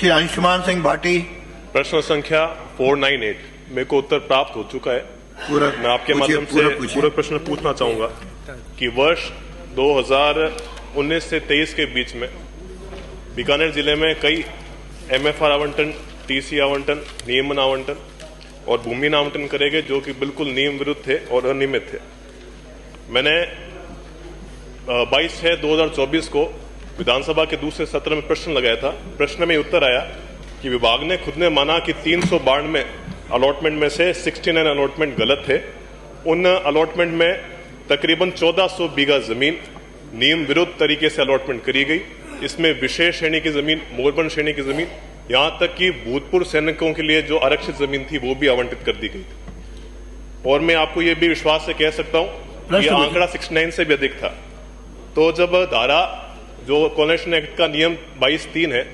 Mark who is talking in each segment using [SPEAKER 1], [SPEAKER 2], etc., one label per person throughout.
[SPEAKER 1] श्री अंशुमान सिंह भाटी।
[SPEAKER 2] प्रश्न संख्या 498 मेरे को उत्तर प्राप्त हो चुका है। मैं आपके माध्यम से पूरा प्रश्न पूछना चाहूंगा कि वर्ष 2019 से 23 के बीच में बीकानेर जिले में कई MFR आवंटन, TC आवंटन, नियमन आवंटन और भूमि आवंटन करे गए जो कि बिल्कुल नियम विरुद्ध थे और अनियमित थे। मैंने 22/6/2024 को विधानसभा के दूसरे सत्र में प्रश्न लगाया था। प्रश्न में उत्तर आया कि विभाग ने खुद ने माना कि 392 अलॉटमेंट में से 69 अलॉटमेंट गलत थे। उन अलॉटमेंट में तकरीबन 1400 बीघा जमीन नियम विरुद्ध तरीके से अलॉटमेंट करी गई। इसमें विशेष श्रेणी की जमीन, मोरबन श्रेणी की जमीन, यहां तक कि भूतपूर्व सैनिकों के लिए जो आरक्षित जमीन थी वो भी आवंटित कर दी गई थी। और मैं आपको ये भी विश्वास से कह सकता हूं कि आंकड़ा 69 से भी अधिक था। तो जब धारा जो कॉलोनेशन एक्ट का नियम 22(3) है,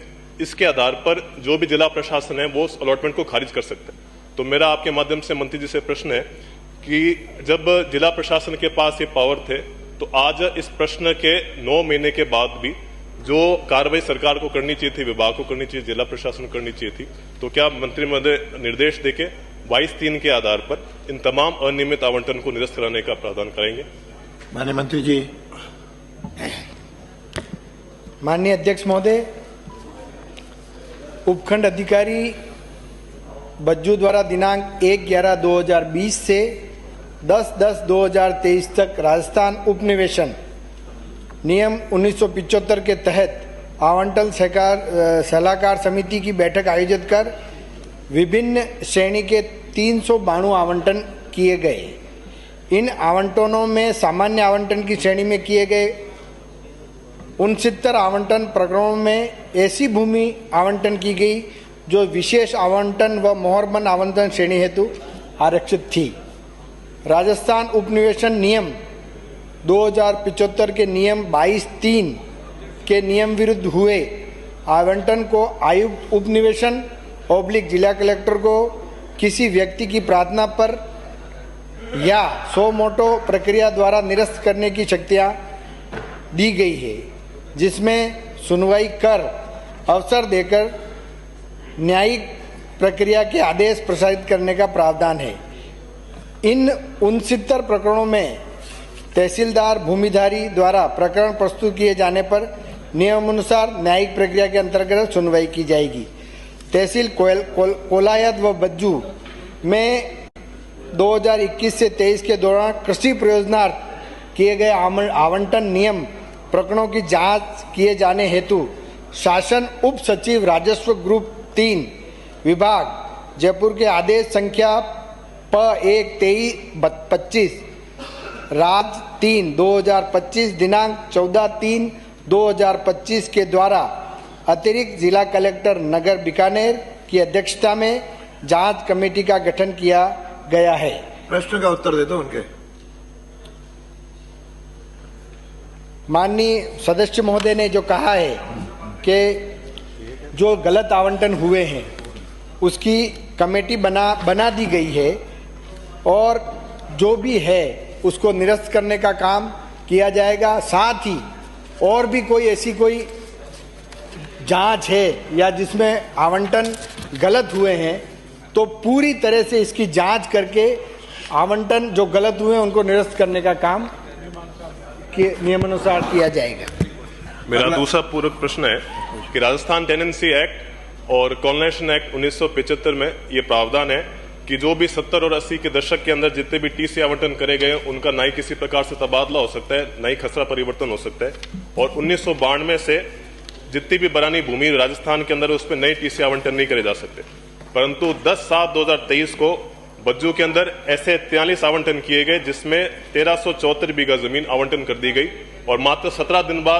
[SPEAKER 2] इसके आधार पर जो भी जिला प्रशासन है वो उस अलॉटमेंट को खारिज कर सकता है। तो मेरा आपके माध्यम से मंत्री जी से प्रश्न है कि जब जिला प्रशासन के पास ये पावर थे तो आज इस प्रश्न के 9 महीने के बाद भी जो कार्रवाई सरकार को करनी चाहिए थी, विभाग को करनी चाहिए, जिला प्रशासन को करनी चाहिए थी, तो क्या मंत्री महोदय निर्देश देके 22(3) के आधार पर इन तमाम अनियमित आवंटन को निरस्त कराने का प्रावधान करेंगे?
[SPEAKER 1] माननीय मंत्री जी।
[SPEAKER 3] माननीय अध्यक्ष महोदय, उपखंड अधिकारी बज्जू द्वारा दिनांक 1/11/2020 से 10/10/2023 तक राजस्थान उपनिवेशन नियम 1975 के तहत आवंटन सलाहकार समिति की बैठक आयोजित कर विभिन्न श्रेणी के 392 आवंटन किए गए। इन आवंटनों में सामान्य आवंटन की श्रेणी में किए गए 69 आवंटन प्रकरणों में ऐसी भूमि आवंटन की गई जो विशेष आवंटन व मोहरबन आवंटन श्रेणी हेतु आरक्षित थी। राजस्थान उपनिवेशन नियम 2075 के नियम 22(3) के नियम विरुद्ध हुए आवंटन को आयुक्त उपनिवेशन / जिला कलेक्टर को किसी व्यक्ति की प्रार्थना पर या सो मोटो प्रक्रिया द्वारा निरस्त करने की शक्तियां दी गई है, जिसमें सुनवाई कर अवसर देकर न्यायिक प्रक्रिया के आदेश प्रसारित करने का प्रावधान है। इन 69 प्रकरणों में तहसीलदार भूमिधारी द्वारा प्रकरण प्रस्तुत किए जाने पर नियमानुसार न्यायिक प्रक्रिया के अंतर्गत सुनवाई की जाएगी। तहसील कोलायत व बज्जू में 2021 से 23 के दौरान कृषि प्रयोजनार्थ किए गए आवंटन नियम प्रकरणों की जांच किए जाने हेतु शासन उप सचिव राजस्व ग्रुप 3 विभाग जयपुर के आदेश संख्या P1/2325 राज 3/2025 दिनांक 14/3/2025 के द्वारा अतिरिक्त जिला कलेक्टर नगर बीकानेर की अध्यक्षता में जांच कमेटी का गठन किया गया है।
[SPEAKER 1] प्रश्न का उत्तर दे दो उनके।
[SPEAKER 3] माननीय सदस्य महोदय ने जो कहा है कि जो गलत आवंटन हुए हैं उसकी कमेटी बना दी गई है और जो भी है उसको निरस्त करने का काम किया जाएगा। साथ ही और भी कोई ऐसी कोई जांच है या जिसमें आवंटन गलत हुए हैं तो पूरी तरह से इसकी जांच करके आवंटन जो गलत हुए हैं उनको निरस्त करने का काम के नियमानुसार किया जाएगा।
[SPEAKER 2] मेरा दूसरा पूरक प्रश्न है कि राजस्थान टेनेंसी एक्ट और कॉलोनेशन एक्ट 1975 में ये प्रावधान है कि जो भी 70 और 80 के दशक के अंदर जितने भी TC आवंटन करे गए उनका ना ही किसी प्रकार से तबादला हो सकता है, ना ही खसरा परिवर्तन हो सकता है। और 1992 से जितनी भी बरानी भूमि राजस्थान के अंदर उस पर नए TC आवंटन नहीं करे जा सकते। परंतु 10/7/2023 को बज्जू के अंदर ऐसे 43 आवंटन किए गए जिसमें 1374 बीघा जमीन आवंटन कर दी गई और मात्र 17 दिन बाद